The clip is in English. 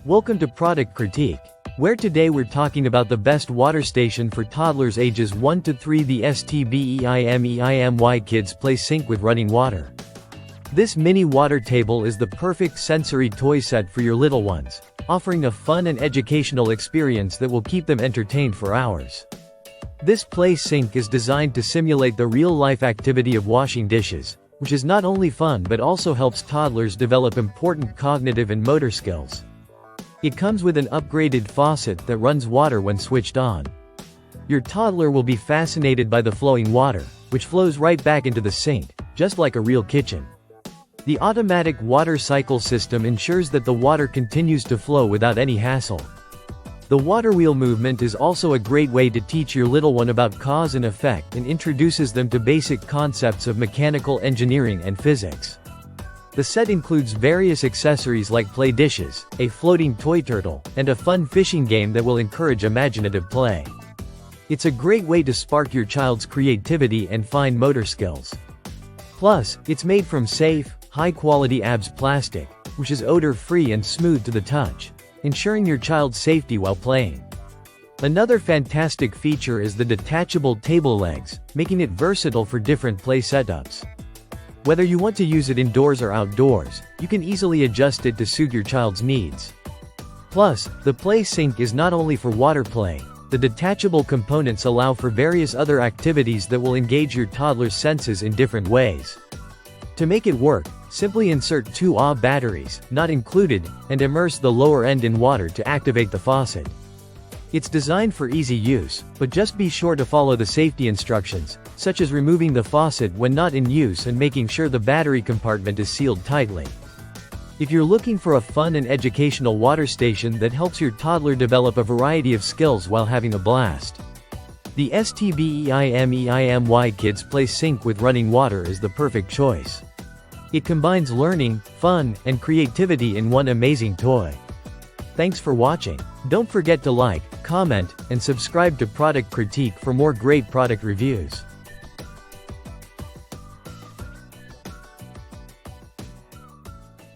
Welcome to Product Critique, where today we're talking about the best water station for toddlers ages 1 to 3. The STBEIMEIMY Kids Play Sink with Running Water. This mini water table is the perfect sensory toy set for your little ones, offering a fun and educational experience that will keep them entertained for hours. This play sink is designed to simulate the real-life activity of washing dishes, which is not only fun but also helps toddlers develop important cognitive and motor skills. It comes with an upgraded faucet that runs water when switched on. Your toddler will be fascinated by the flowing water, which flows right back into the sink, just like a real kitchen. The automatic water cycle system ensures that the water continues to flow without any hassle. The water wheel movement is also a great way to teach your little one about cause and effect and introduces them to basic concepts of mechanical engineering and physics. The set includes various accessories like play dishes, a floating toy turtle, and a fun fishing game that will encourage imaginative play. It's a great way to spark your child's creativity and fine motor skills. Plus, it's made from safe, high-quality ABS plastic, which is odor-free and smooth to the touch, ensuring your child's safety while playing. Another fantastic feature is the detachable table legs, making it versatile for different play setups. Whether you want to use it indoors or outdoors, you can easily adjust it to suit your child's needs. Plus, the play sink is not only for water play. The detachable components allow for various other activities that will engage your toddler's senses in different ways. To make it work, simply insert 2 AA batteries, not included, and immerse the lower end in water to activate the faucet. It's designed for easy use, but just be sure to follow the safety instructions, such as removing the faucet when not in use and making sure the battery compartment is sealed tightly. If you're looking for a fun and educational water station that helps your toddler develop a variety of skills while having a blast, the STBEIMEIMY Kids Play Sink with Running Water is the perfect choice. It combines learning, fun, and creativity in one amazing toy. Thanks for watching. Don't forget to like, comment, and subscribe to Product Critique for more great product reviews.